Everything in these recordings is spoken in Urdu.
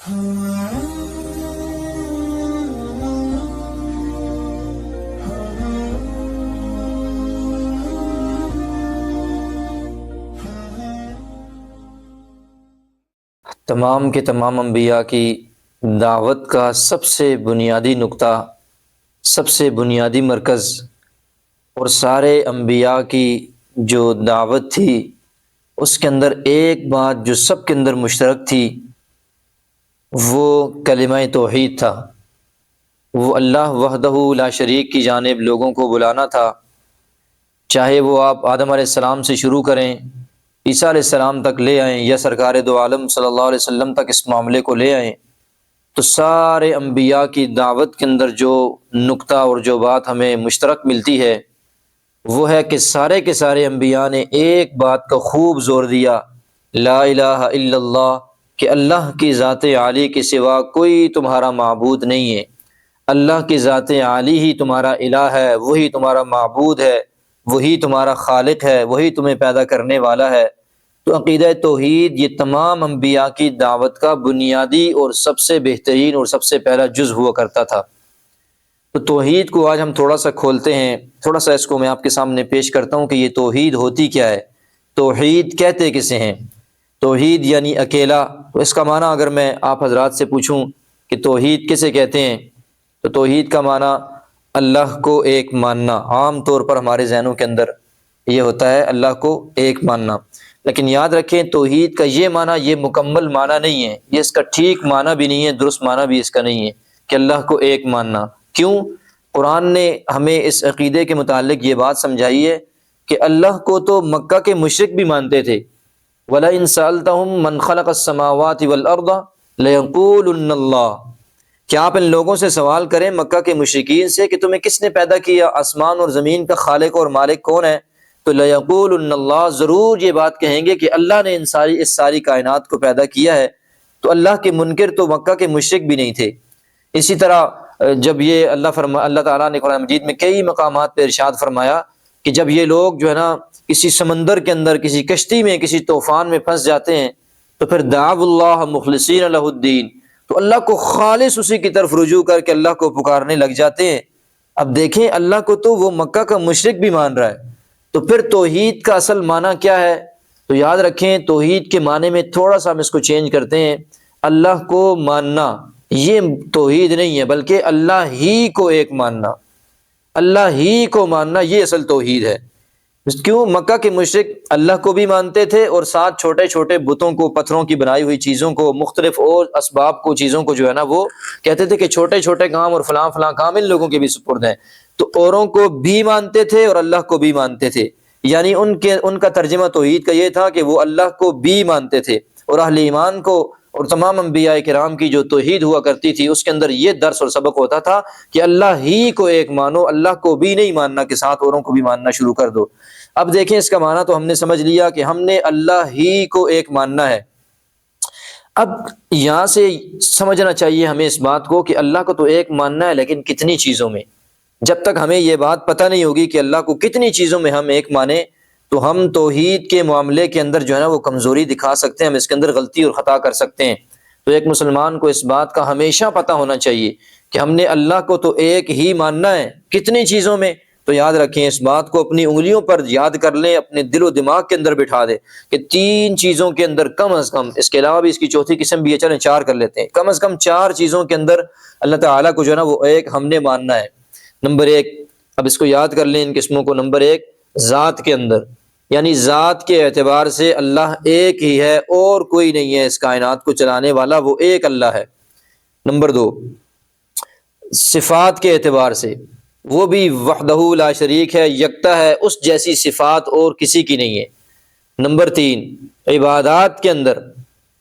تمام کے تمام انبیاء کی دعوت کا سب سے بنیادی نقطہ، سب سے بنیادی مرکز، اور سارے انبیاء کی جو دعوت تھی اس کے اندر ایک بات جو سب کے اندر مشترک تھی وہ کلمہ توحید تھا۔ وہ اللہ وحدہ لا شریک کی جانب لوگوں کو بلانا تھا، چاہے وہ آپ آدم علیہ السلام سے شروع کریں، عیسیٰ علیہ السلام تک لے آئیں، یا سرکار دو عالم صلی اللہ علیہ وسلم تک اس معاملے کو لے آئیں، تو سارے انبیاء کی دعوت کے اندر جو نقطہ اور جو بات ہمیں مشترک ملتی ہے وہ ہے کہ سارے کے سارے انبیاء نے ایک بات کا خوب زور دیا، لا الہ الا اللہ، کہ اللہ کی ذات عالی کے سوا کوئی تمہارا معبود نہیں ہے، اللہ کی ذات عالی ہی تمہارا الہ ہے، وہی تمہارا معبود ہے، وہی تمہارا خالق ہے، وہی تمہیں پیدا کرنے والا ہے۔ تو عقیدہ توحید یہ تمام انبیاء کی دعوت کا بنیادی اور سب سے بہترین اور سب سے پہلا جز ہوا کرتا تھا۔ تو توحید کو آج ہم تھوڑا سا کھولتے ہیں، تھوڑا سا اس کو میں آپ کے سامنے پیش کرتا ہوں کہ یہ توحید ہوتی کیا ہے، توحید کہتے کسے ہیں۔ توحید یعنی اکیلا، تو اس کا معنی اگر میں آپ حضرات سے پوچھوں کہ توحید کسے کہتے ہیں، تو توحید کا معنی اللہ کو ایک ماننا۔ عام طور پر ہمارے ذہنوں کے اندر یہ ہوتا ہے اللہ کو ایک ماننا، لیکن یاد رکھیں توحید کا یہ معنی یہ مکمل معنی نہیں ہے، یہ اس کا ٹھیک معنی بھی نہیں ہے، درست معنی بھی اس کا نہیں ہے کہ اللہ کو ایک ماننا۔ کیوں؟ قرآن نے ہمیں اس عقیدے کے متعلق یہ بات سمجھائی ہے کہ اللہ کو تو مکہ کے مشرک بھی مانتے تھے، وَلَئِن سَأَلْتَهُم مَّن خَلَقَ السَّمَاوَاتِ وَالْأَرْضَ لَيَقُولُنَّ اللَّهُ، کہ آپ ان لوگوں سے سوال کریں مکہ کے مشرکین سے کہ تمہیں کس نے پیدا کیا، آسمان اور زمین کا خالق اور مالک کون ہے، تو لَيَقُولُنَّ اللَّهُ، ضرور یہ بات کہیں گے کہ اللہ نے اس ساری کائنات کو پیدا کیا ہے۔ تو اللہ کے منکر تو مکہ کے مشرک بھی نہیں تھے۔ اسی طرح جب یہ اللہ تعالیٰ نے قرآن مجید میں کئی مقامات پہ ارشاد فرمایا کہ جب یہ لوگ جو ہے نا کسی سمندر کے اندر، کسی کشتی میں، کسی طوفان میں پھنس جاتے ہیں تو پھر دعوا اللہ مخلصین لہ الدین، تو اللہ کو خالص اسی کی طرف رجوع کر کے اللہ کو پکارنے لگ جاتے ہیں۔ اب دیکھیں اللہ کو تو وہ مکہ کا مشرک بھی مان رہا ہے، تو پھر توحید کا اصل معنی کیا ہے؟ تو یاد رکھیں توحید کے معنی میں تھوڑا سا ہم اس کو چینج کرتے ہیں، اللہ کو ماننا یہ توحید نہیں ہے، بلکہ اللہ ہی کو ایک ماننا، اللہ ہی کو ماننا یہ اصل توحید ہے۔ کیوں؟ مکہ کے مشرک اللہ کو بھی مانتے تھے اور ساتھ چھوٹے چھوٹے بتوں کو، پتھروں کی بنائی ہوئی چیزوں کو، مختلف اور اسباب کو، چیزوں کو جو ہے نا وہ کہتے تھے کہ چھوٹے چھوٹے کام اور فلاں فلاں کام ان لوگوں کے بھی سپرد ہیں۔ تو اوروں کو بھی مانتے تھے اور اللہ کو بھی مانتے تھے، یعنی ان کا ترجمہ توحید کا یہ تھا کہ وہ اللہ کو بھی مانتے تھے، اور اہل ایمان کو اور تمام انبیاء کرام کی جو توحید ہوا کرتی تھی اس کے اندر یہ درس اور سبق ہوتا تھا کہ اللہ ہی کو ایک مانو، اللہ کو بھی نہیں ماننا کہ ساتھ اوروں کو بھی ماننا شروع کر دو۔ اب دیکھیں اس کا معنی تو ہم نے سمجھ لیا کہ ہم نے اللہ ہی کو ایک ماننا ہے۔ اب یہاں سے سمجھنا چاہیے ہمیں اس بات کو کہ اللہ کو تو ایک ماننا ہے، لیکن کتنی چیزوں میں؟ جب تک ہمیں یہ بات پتہ نہیں ہوگی کہ اللہ کو کتنی چیزوں میں ہم ایک مانیں تو ہم توحید کے معاملے کے اندر جو ہے نا وہ کمزوری دکھا سکتے ہیں، ہم اس کے اندر غلطی اور خطا کر سکتے ہیں۔ تو ایک مسلمان کو اس بات کا ہمیشہ پتہ ہونا چاہیے کہ ہم نے اللہ کو تو ایک ہی ماننا ہے، کتنی چیزوں میں؟ تو یاد رکھیں اس بات کو اپنی انگلیوں پر یاد کر لیں، اپنے دل و دماغ کے اندر بٹھا دیں کہ 3 چیزوں کے اندر کم از کم، اس کے علاوہ بھی اس کی چوتھی قسم بھی ہے، چلیں 4 کر لیتے ہیں، کم از کم 4 چیزوں کے اندر اللہ تعالیٰ کو جو ہے نا وہ ایک ہم نے ماننا ہے۔ نمبر 1، اب اس کو یاد کر لیں ان قسموں کو۔ نمبر 1، ذات کے اندر، یعنی ذات کے اعتبار سے اللہ ایک ہی ہے اور کوئی نہیں ہے اس کائنات کو چلانے والا، وہ ایک اللہ ہے۔ نمبر 2، صفات کے اعتبار سے وہ بھی وحدہ لا شریک ہے، یکتا ہے، اس جیسی صفات اور کسی کی نہیں ہے۔ نمبر 3، عبادات کے اندر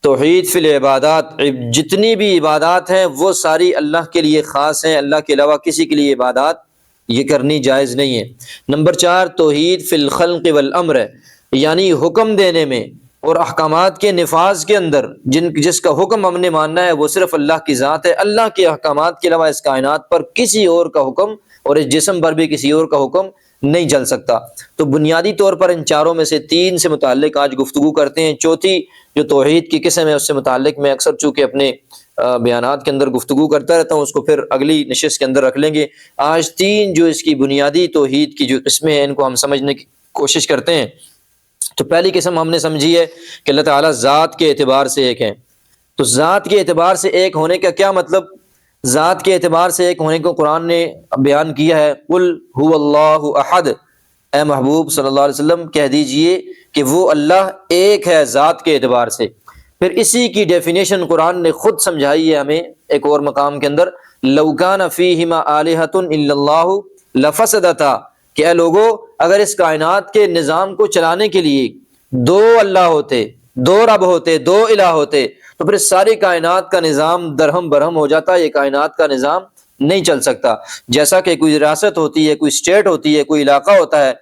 توحید فی العبادات، جتنی بھی عبادات ہیں وہ ساری اللہ کے لیے خاص ہیں، اللہ کے علاوہ کسی کے لیے عبادات یہ کرنی جائز نہیں ہے۔ نمبر 4، توحید فی الخلق والامر، یعنی حکم دینے میں اور احکامات کے نفاذ کے اندر جس کا حکم ہم نے ماننا ہے وہ صرف اللہ کی ذات ہے، اللہ کے احکامات کے علاوہ اس کائنات پر کسی اور کا حکم اور اس جسم پر بھی کسی اور کا حکم نہیں چل سکتا۔ تو بنیادی طور پر ان چاروں میں سے 3 سے متعلق آج گفتگو کرتے ہیں۔ چوتھی جو توحید کی قسم ہے اس سے متعلق میں اکثر چونکہ اپنے بیانات کے اندر گفتگو کرتا رہتا ہوں، اس کو پھر اگلی نشست کے اندر رکھ لیں گے۔ آج 3 جو اس کی بنیادی توحید کی جو قسمیں ہیں ان کو ہم سمجھنے کی کوشش کرتے ہیں۔ تو پہلی قسم ہم نے سمجھی ہے کہ اللہ تعالیٰ ذات کے اعتبار سے ایک ہے۔ تو ذات کے اعتبار سے ایک ہونے کا کیا مطلب؟ ذات کے اعتبار سے ایک ہونے کو قرآن نے بیان کیا ہے، قل هو اللہ احد، اے محبوب صلی اللہ علیہ وسلم کہہ دیجئے کہ وہ اللہ ایک ہے ذات کے اعتبار سے۔ پھر اسی کی ڈیفینیشن قرآن نے خود سمجھائی ہے ہمیں ایک اور مقام کے اندر، لو کان فیہما الہۃ الا اللہ لفسدتا، کہ اے لوگو اگر اس کائنات کے نظام کو چلانے کے لیے 2 اللہ ہوتے، 2 رب ہوتے، 2 الہ ہوتے، تو پھر ساری کائنات کا نظام درہم برہم ہو جاتا، یہ کائنات کا نظام نہیں چل سکتا۔ جیسا کہ کوئی ریاست ہوتی ہے، کوئی اسٹیٹ ہوتی ہے، کوئی علاقہ ہوتا ہے،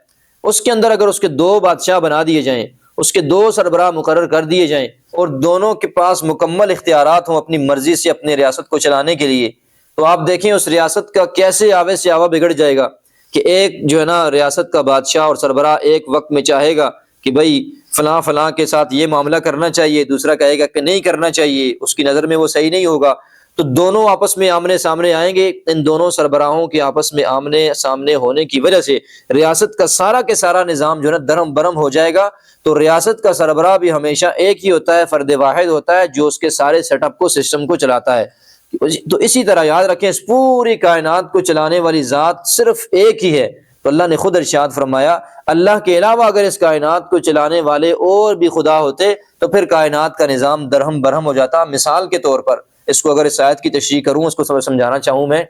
اس کے اندر اگر اس کے 2 بادشاہ بنا دیے جائیں، اس کے 2 سربراہ مقرر کر دیے جائیں اور دونوں کے پاس مکمل اختیارات ہوں اپنی مرضی سے اپنے ریاست کو چلانے کے لیے، تو آپ دیکھیں اس ریاست کا کیسے آوے سے آوا بگڑ جائے گا کہ ایک جو ہے نا ریاست کا بادشاہ اور سربراہ ایک وقت میں چاہے گا کہ بھائی فلاں فلاں کے ساتھ یہ معاملہ کرنا چاہیے، دوسرا کہے گا کہ نہیں کرنا چاہیے، اس کی نظر میں وہ صحیح نہیں ہوگا، تو دونوں آپس میں آمنے سامنے آئیں گے۔ ان دونوں سربراہوں کے آپس میں آمنے سامنے ہونے کی وجہ سے ریاست کا سارا نظام جو ہے نا درم برم ہو جائے گا۔ تو ریاست کا سربراہ بھی ہمیشہ ایک ہی ہوتا ہے، فرد واحد ہوتا ہے جو اس کے سارے سیٹ اپ کو، سسٹم کو چلاتا ہے۔ تو اسی طرح یاد رکھیں اس پوری کائنات کو چلانے والی ذات صرف ایک ہی ہے۔ تو اللہ نے خود ارشاد فرمایا اللہ کے علاوہ اگر اس کائنات کو چلانے والے اور بھی خدا ہوتے تو پھر کائنات کا نظام درہم برہم ہو جاتا۔ مثال کے طور پر اس کو اگر اس آیت کی تشریح کروں، اس کو سمجھانا چاہوں میں،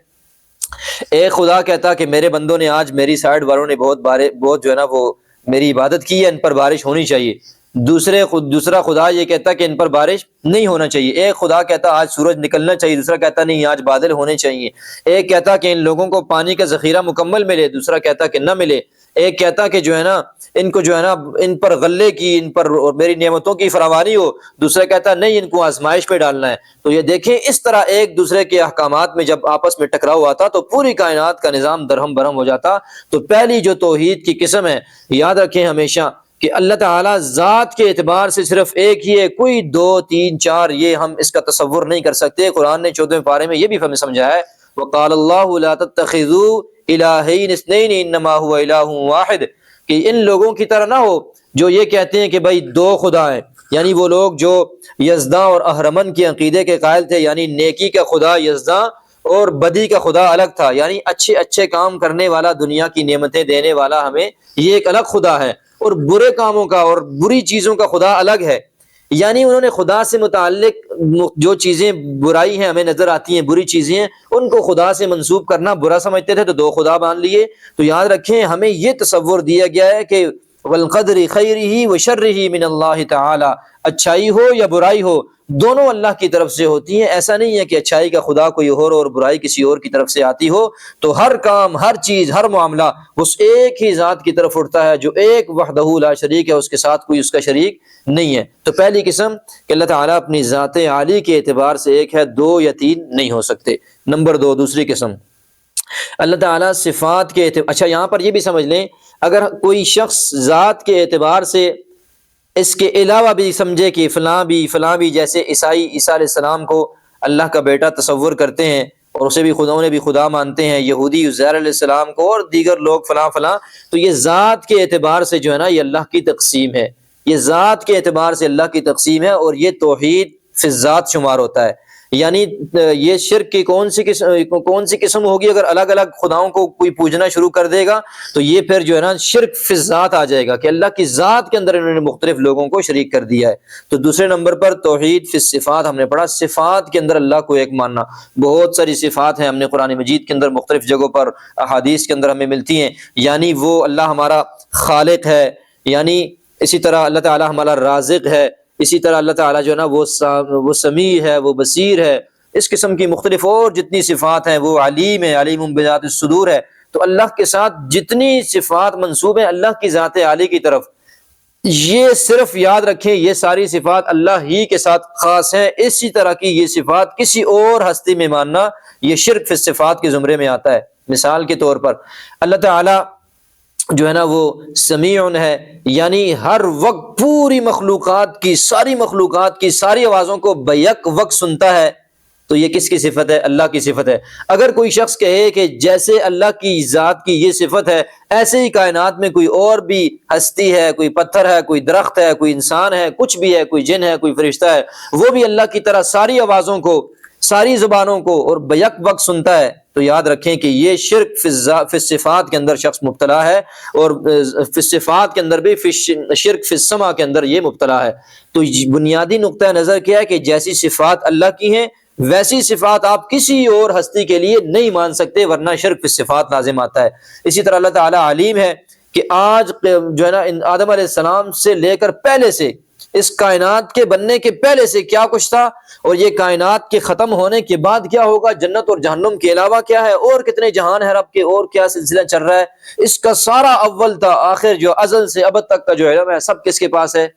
ایک خدا کہتا کہ میرے بندوں نے آج میری سائیڈ والوں نے بہت جو ہے نا وہ میری عبادت کی ہے، ان پر بارش ہونی چاہیے۔ دوسرا خدا یہ کہتا کہ ان پر بارش نہیں ہونا چاہیے۔ ایک خدا کہتا آج سورج نکلنا چاہیے، دوسرا کہتا نہیں آج بادل ہونے چاہیے۔ ایک کہتا کہ ان لوگوں کو پانی کا ذخیرہ مکمل ملے، دوسرا کہتا کہ نہ ملے۔ ایک کہتا کہ جو ہے نا ان کو جو ہے نا ان پر غلے کی، ان پر اور میری نعمتوں کی فراوانی ہو، دوسرا کہتا نہیں ان کو آزمائش پہ ڈالنا ہے۔ تو یہ دیکھیں اس طرح ایک دوسرے کے احکامات میں جب آپس میں ٹکراؤ آتا تو پوری کائنات کا نظام درہم برہم ہو جاتا۔ تو پہلی جو توحید کی قسم ہے، یاد رکھیں ہمیشہ کہ اللہ تعالیٰ ذات کے اعتبار سے صرف ایک ہی ہے، کوئی 2 3 4 یہ ہم اس کا تصور نہیں کر سکتے۔ قرآن نے 14ویں پارے میں یہ بھی ہمیں سمجھایا ہے، وقال اللہ لا تتخذوا الہین اثنین انما هو الہ واحد، کہ ان لوگوں کی طرح نہ ہو جو یہ کہتے ہیں کہ بھائی 2 خدا ہیں، یعنی وہ لوگ جو یزداں اور اہرمن کے عقیدے کے قائل تھے، یعنی نیکی کا خدا یزداں اور بدی کا خدا الگ تھا، یعنی اچھے کام کرنے والا، دنیا کی نعمتیں دینے والا ہمیں یہ ایک الگ خدا ہے، اور برے کاموں کا اور بری چیزوں کا خدا الگ ہے۔ یعنی انہوں نے خدا سے متعلق جو چیزیں برائی ہیں ہمیں نظر آتی ہیں، بری چیزیں ہیں، ان کو خدا سے منسوب کرنا برا سمجھتے تھے، تو 2 خدا مان لیے۔ تو یاد رکھیں ہمیں یہ تصور دیا گیا ہے کہ والقدر خیرہ وشرہ من اللہ تعالی، اچھائی ہو یا برائی ہو دونوں اللہ کی طرف سے ہوتی ہیں۔ ایسا نہیں ہے کہ اچھائی کا خدا کوئی اور برائی کسی اور کی طرف سے آتی ہو۔ تو ہر کام، ہر چیز، ہر معاملہ اس ایک ہی ذات کی طرف اٹھتا ہے جو ایک وحدہ لا شریک ہے، اس کے ساتھ کوئی اس کا شریک نہیں ہے۔ تو پہلی قسم کہ اللہ تعالیٰ اپنی ذات عالی کے اعتبار سے ایک ہے، 2 یا 3 نہیں ہو سکتے۔ نمبر 2 دوسری قسم اللہ تعالیٰ صفات کے اعتبار، اچھا یہاں پر یہ بھی سمجھ لیں اگر کوئی شخص ذات کے اعتبار سے اس کے علاوہ بھی سمجھے کہ فلاں بھی جیسے عیسیٰ علیہ السلام کو اللہ کا بیٹا تصور کرتے ہیں اور اسے بھی خداؤں نے بھی خدا مانتے ہیں، یہودی عزیر علیہ السلام کو اور دیگر لوگ فلاں، تو یہ ذات کے اعتبار سے جو ہے نا یہ اللہ کی تقسیم ہے، یہ ذات کے اعتبار سے اللہ کی تقسیم ہے، اور یہ توحید فی الذات شمار ہوتا ہے۔ یعنی یہ شرک کی کون سی قسم ہوگی؟ اگر الگ الگ خداؤں کو کوئی پوجنا شروع کر دے گا تو یہ پھر جو ہے نا شرک فی الذات آ جائے گا کہ اللہ کی ذات کے اندر انہوں نے مختلف لوگوں کو شریک کر دیا ہے۔ تو دوسرے نمبر پر توحید فی الصفات ہم نے پڑھا، صفات کے اندر اللہ کو ایک ماننا۔ بہت ساری صفات ہیں ہم نے قرآن مجید کے اندر مختلف جگہوں پر، احادیث کے اندر ہمیں ملتی ہیں، یعنی وہ اللہ ہمارا خالق ہے، یعنی اسی طرح اللہ تعالیٰ ہمارا رازق ہے، اسی طرح اللہ تعالیٰ جو ہے نا وہ سمیع ہے، وہ بصیر ہے، اس قسم کی مختلف اور جتنی صفات ہیں، وہ علیم ہے، علیم بذات الصدور ہے۔ تو اللہ کے ساتھ جتنی صفات منسوب ہیں اللہ کی ذات عالی کی طرف، یہ صرف یاد رکھیں یہ ساری صفات اللہ ہی کے ساتھ خاص ہیں۔ اسی طرح کی یہ صفات کسی اور ہستی میں ماننا یہ شرک فی الصفات کے زمرے میں آتا ہے۔ مثال کے طور پر اللہ تعالیٰ جو ہے نا وہ سمیع ہے، یعنی ہر وقت پوری مخلوقات کی ساری آوازوں کو بیک وقت سنتا ہے۔ تو یہ کس کی صفت ہے؟ اللہ کی صفت ہے۔ اگر کوئی شخص کہے کہ جیسے اللہ کی ذات کی یہ صفت ہے ایسے ہی کائنات میں کوئی اور بھی ہستی ہے، کوئی پتھر ہے، کوئی درخت ہے، کوئی انسان ہے، کچھ بھی ہے، کوئی جن ہے، کوئی فرشتہ ہے، وہ بھی اللہ کی طرح ساری آوازوں کو، ساری زبانوں کو اور بیک وقت سنتا ہے، تو یاد رکھیں کہ یہ شرک فی الصفات کے اندر شخص مبتلا ہے، اور فی الصفات کے اندر بھی شرک فی السماء کے اندر یہ مبتلا ہے۔ تو بنیادی نقطہ نظر کیا ہے کہ جیسی صفات اللہ کی ہیں ویسی صفات آپ کسی اور ہستی کے لیے نہیں مان سکتے، ورنہ شرک فی الصفات لازم آتا ہے۔ اسی طرح اللہ تعالیٰ علیم ہے کہ آج جو ہے نا آدم علیہ السلام سے لے کر پہلے سے، اس کائنات کے بننے کے پہلے سے کیا کچھ تھا، اور یہ کائنات کے ختم ہونے کے بعد کیا ہوگا، جنت اور جہنم کے علاوہ کیا ہے، اور کتنے جہان ہے رب کے، اور کیا سلسلہ چل رہا ہے، اس کا سارا اول تا آخر جو ازل سے ابد تک کا جو علم ہے سب کس کے پاس ہے؟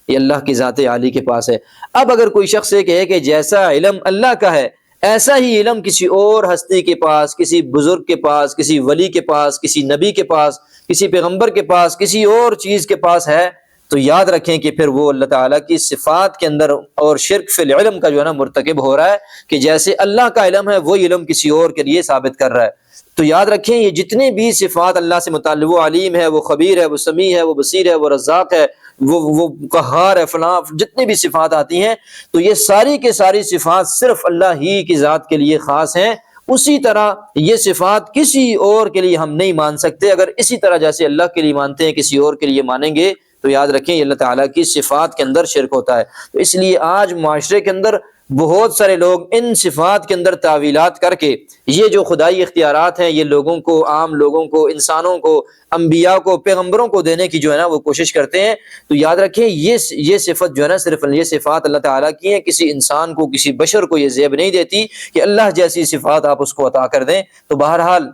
یہ اللہ کی ذات عالی کے پاس ہے۔ اب اگر کوئی شخص یہ کہے کہ جیسا علم اللہ کا ہے ایسا ہی علم کسی اور ہستی کے پاس، کسی بزرگ کے پاس، کسی ولی کے پاس، کسی نبی کے پاس، کسی پیغمبر کے پاس، کسی اور چیز کے پاس ہے، تو یاد رکھیں کہ پھر وہ اللہ تعالیٰ کی صفات کے اندر اور شرک فی العلم کا جو ہے نا مرتکب ہو رہا ہے، کہ جیسے اللہ کا علم ہے وہی علم کسی اور کے لیے ثابت کر رہا ہے۔ تو یاد رکھیں یہ جتنی بھی صفات اللہ سے متعلق، وہ علیم ہے، وہ خبیر ہے، وہ سمیع ہے، وہ بصیر ہے، وہ رزاق ہے، وہ قہار ہے، فلاں، جتنی بھی صفات آتی ہیں تو یہ ساری کے ساری صفات صرف اللہ ہی کی ذات کے لیے خاص ہیں۔ اسی طرح یہ صفات کسی اور کے لیے ہم نہیں مان سکتے۔ اگر اسی طرح جیسے اللہ کے لیے مانتے ہیں کسی اور کے لیے مانیں گے تو یاد رکھیں یہ اللہ تعالیٰ کی صفات کے اندر شرک ہوتا ہے۔ تو اس لیے آج معاشرے کے اندر بہت سارے لوگ ان صفات کے اندر تعویلات کر کے یہ جو خدائی اختیارات ہیں یہ لوگوں کو، عام لوگوں کو، انسانوں کو، انبیاء کو، پیغمبروں کو دینے کی جو ہے نا وہ کوشش کرتے ہیں۔ تو یاد رکھیں یہ صفت جو ہے نا صرف یہ صفات اللہ تعالیٰ کی ہیں، کسی انسان کو، کسی بشر کو یہ زیب نہیں دیتی کہ اللہ جیسی صفات آپ اس کو عطا کر دیں۔ تو بہرحال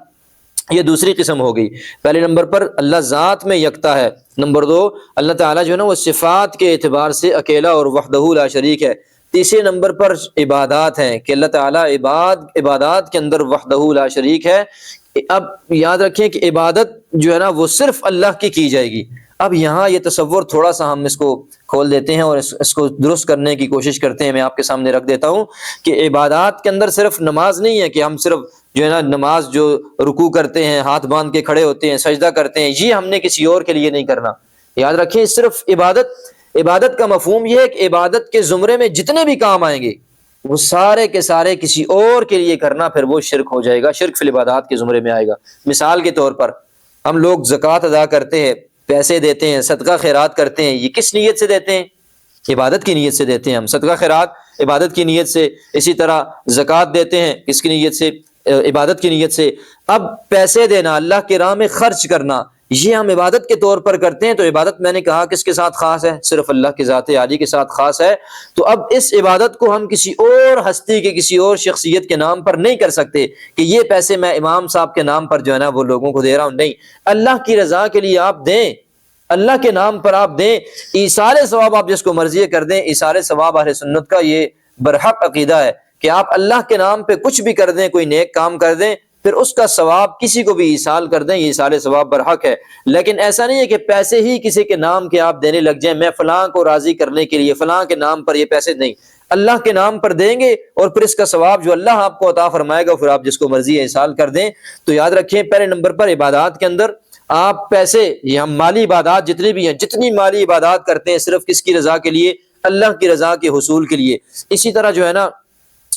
یہ دوسری قسم ہو گئی۔ پہلے نمبر پر اللہ ذات میں یکتا ہے، نمبر دو اللہ تعالیٰ جو ہے نا وہ صفات کے اعتبار سے اکیلا اور وحدہ لا شریک ہے۔ تیسرے نمبر پر عبادات ہیں کہ اللہ تعالیٰ عبادات کے اندر وحدہ لا شریک ہے۔ اب یاد رکھیں کہ عبادت جو ہے نا وہ صرف اللہ کی جائے گی۔ اب یہاں یہ تصور تھوڑا سا ہم اس کو کھول دیتے ہیں اور اس کو درست کرنے کی کوشش کرتے ہیں۔ میں آپ کے سامنے رکھ دیتا ہوں کہ عبادات کے اندر صرف نماز نہیں ہے کہ ہم صرف جو ہے نا نماز جو رکوع کرتے ہیں، ہاتھ باندھ کے کھڑے ہوتے ہیں، سجدہ کرتے ہیں، یہ ہم نے کسی اور کے لیے نہیں کرنا۔ یاد رکھیں صرف عبادت کا مفہوم یہ ہے کہ عبادت کے زمرے میں جتنے بھی کام آئیں گے وہ سارے کے سارے کسی اور کے لیے کرنا، پھر وہ شرک ہو جائے گا، شرک فی العبادات کے زمرے میں آئے گا۔ مثال کے طور پر ہم لوگ زکوٰۃ ادا کرتے ہیں، پیسے دیتے ہیں، صدقہ خیرات کرتے ہیں، یہ کس نیت سے دیتے ہیں؟ عبادت کی نیت سے دیتے ہیں۔ ہم صدقہ خیرات عبادت کی نیت سے، اسی طرح زکوٰۃ دیتے ہیں کس کی نیت سے؟ عبادت کی نیت سے۔ اب پیسے دینا، اللہ کی راہ میں خرچ کرنا، یہ ہم عبادت کے طور پر کرتے ہیں۔ تو عبادت میں نے کہا کس کے ساتھ خاص ہے؟ صرف اللہ کی ذات عالی کے ساتھ خاص ہے۔ تو اب اس عبادت کو ہم کسی اور ہستی کے، کسی اور شخصیت کے نام پر نہیں کر سکتے کہ یہ پیسے میں امام صاحب کے نام پر جو ہے نا وہ لوگوں کو دے رہا ہوں، نہیں، اللہ کی رضا کے لیے آپ دیں، اللہ کے نام پر آپ دیں۔ ایثار ثواب آپ جس کو مرضی کر دیں، ایثار ثواب اہل سنت کا یہ برحق عقیدہ ہے کہ آپ اللہ کے نام پہ کچھ بھی کر دیں، کوئی نیک کام کر دیں، پھر اس کا ثواب کسی کو بھی ایصال کر دیں، یہ ایصال ثواب برحق ہے۔ لیکن ایسا نہیں ہے کہ پیسے ہی کسی کے نام کے آپ دینے لگ جائیں، میں فلاں کو راضی کرنے کے لیے فلاں کے نام پر یہ پیسے، نہیں، اللہ کے نام پر دیں گے اور پھر اس کا ثواب جو اللہ آپ کو عطا فرمائے گا، پھر آپ جس کو مرضی ایصال کر دیں۔ تو یاد رکھیں پہلے نمبر پر عبادات کے اندر آپ پیسے، یہ ہم مالی عبادات جتنی بھی ہیں، جتنی مالی عبادات کرتے ہیں صرف کس کی رضا کے لیے؟ اللہ کی رضا کے حصول کے لیے۔ اسی طرح جو ہے نا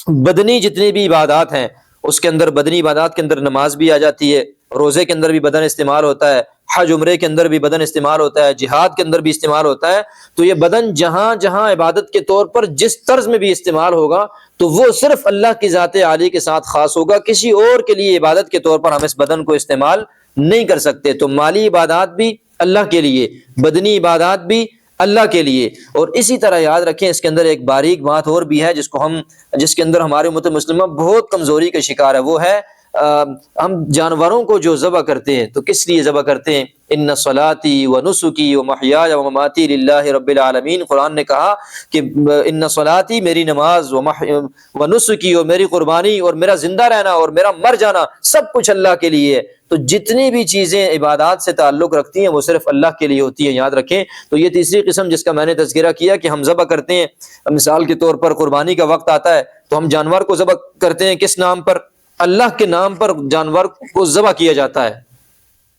بدنی جتنی بھی عبادات ہیں اس کے اندر، بدنی عبادات کے اندر نماز بھی آ جاتی ہے، روزے کے اندر بھی بدن استعمال ہوتا ہے، حج عمرے کے اندر بھی بدن استعمال ہوتا ہے، جہاد کے اندر بھی استعمال ہوتا ہے۔ تو یہ بدن جہاں جہاں عبادت کے طور پر جس طرز میں بھی استعمال ہوگا تو وہ صرف اللہ کی ذات عالی کے ساتھ خاص ہوگا، کسی اور کے لیے عبادت کے طور پر ہم اس بدن کو استعمال نہیں کر سکتے۔ تو مالی عبادات بھی اللہ کے لیے، بدنی عبادات بھی اللہ کے لیے۔ اور اسی طرح یاد رکھیں اس کے اندر ایک باریک بات اور بھی ہے جس کے اندر ہماری امت مسلمہ بہت کمزوری کا شکار ہے، وہ ہے ہم جانوروں کو جو ذبح کرتے ہیں تو کس لیے ذبح کرتے ہیں؟ ان صلاتی و نسکی و محیای و مماتی للہ رب العالمین، قرآن نے کہا کہ ان صلاتی، میری نماز، و نسکی، اور میری قربانی، اور میرا زندہ رہنا اور میرا مر جانا سب کچھ اللہ کے لیے ہے۔ تو جتنی بھی چیزیں عبادات سے تعلق رکھتی ہیں وہ صرف اللہ کے لیے ہوتی ہیں، یاد رکھیں۔ تو یہ تیسری قسم جس کا میں نے تذکرہ کیا کہ ہم ذبح کرتے ہیں، مثال کے طور پر قربانی کا وقت آتا ہے تو ہم جانور کو ذبح کرتے ہیں، کس نام پر؟ اللہ کے نام پر جانور کو ذبح کیا جاتا ہے،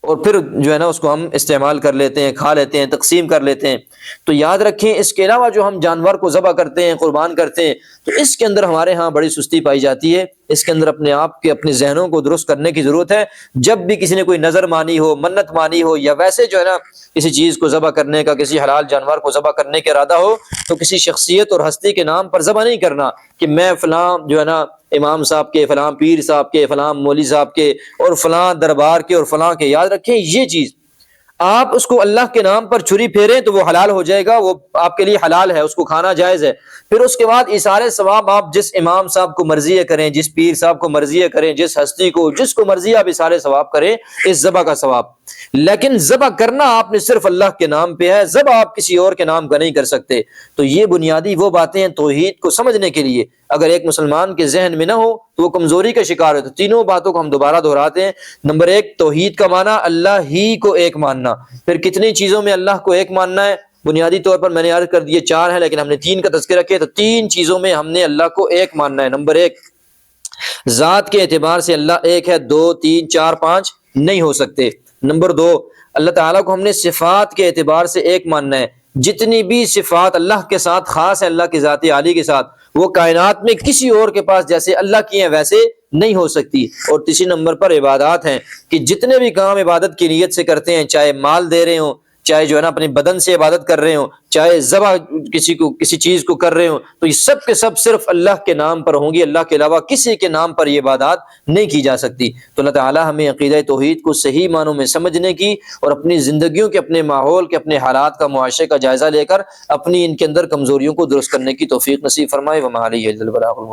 اور پھر جو ہے نا اس کو ہم استعمال کر لیتے ہیں، کھا لیتے ہیں، تقسیم کر لیتے ہیں۔ تو یاد رکھیں اس کے علاوہ جو ہم جانور کو ذبح کرتے ہیں، قربان کرتے ہیں، تو اس کے اندر ہمارے ہاں بڑی سستی پائی جاتی ہے۔ اس کے اندر اپنے آپ کے اپنے ذہنوں کو درست کرنے کی ضرورت ہے۔ جب بھی کسی نے کوئی نظر مانی ہو، منت مانی ہو، یا ویسے جو ہے نا کسی چیز کو ذبح کرنے کا، کسی حلال جانور کو ذبح کرنے کا ارادہ ہو، تو کسی شخصیت اور ہستی کے نام پر ذبح نہیں کرنا کہ میں فلاں جو ہے نا امام صاحب کے، فلاں پیر صاحب کے، فلاں مولوی صاحب کے، اور فلاں دربار کے، اور فلاں کے۔ یاد رکھیں یہ چیز آپ اس کو اللہ کے نام پر چھری پھیریں تو وہ حلال ہو جائے گا، وہ آپ کے لیے حلال ہے، اس کو کھانا جائز ہے۔ پھر اس کے بعد ایثار ثواب آپ جس امام صاحب کو مرضی ہے کریں، جس پیر صاحب کو مرضی ہے کریں، جس ہستی کو، جس کو مرضی آپ ایثار ثواب کریں اس ذبح کا ثواب۔ لیکن ذبح کرنا آپ نے صرف اللہ کے نام پہ ہے، ذبح آپ کسی اور کے نام کا نہیں کر سکتے۔ تو یہ بنیادی وہ باتیں ہیں توحید کو سمجھنے کے لیے، اگر ایک مسلمان کے ذہن میں نہ ہو تو وہ کمزوری کا شکار ہے۔ تو تینوں باتوں کو ہم دوبارہ دہراتے ہیں۔ نمبر ایک، توحید کا معنی اللہ ہی کو ایک ماننا۔ پھر کتنی چیزوں میں اللہ کو ایک ماننا ہے؟ بنیادی طور پر میں نے عرض کر دیے 4 ہیں، لیکن ہم نے 3 کا تذکرہ کیا، تو 3 چیزوں میں ہم نے اللہ کو ایک ماننا ہے۔ نمبر ایک، ذات کے اعتبار سے اللہ ایک ہے، 2 3 4 5 نہیں ہو سکتے۔ نمبر 2، اللہ تعالیٰ کو ہم نے صفات کے اعتبار سے ایک ماننا ہے، جتنی بھی صفات اللہ کے ساتھ خاص ہے، اللہ کی ذات عالی کے ساتھ، وہ کائنات میں کسی اور کے پاس جیسے اللہ کی ہیں ویسے نہیں ہو سکتی۔ اور تیسری نمبر پر عبادات ہیں کہ جتنے بھی کام عبادت کی نیت سے کرتے ہیں، چاہے مال دے رہے ہوں، چاہے جو ہے نا اپنے بدن سے عبادت کر رہے ہوں، چاہے ذبح کسی چیز کو کر رہے ہوں، تو یہ سب کے سب صرف اللہ کے نام پر ہوں گی، اللہ کے علاوہ کسی کے نام پر یہ عبادات نہیں کی جا سکتی۔ تو اللہ تعالیٰ ہمیں عقیدہ توحید کو صحیح معنوں میں سمجھنے کی اور اپنی زندگیوں کے، اپنے ماحول کے، اپنے حالات کا، معاشرے کا جائزہ لے کر اپنی ان کے اندر کمزوریوں کو درست کرنے کی توفیق نصیب فرمائے۔ وما علیہ الا البلاغ المبین۔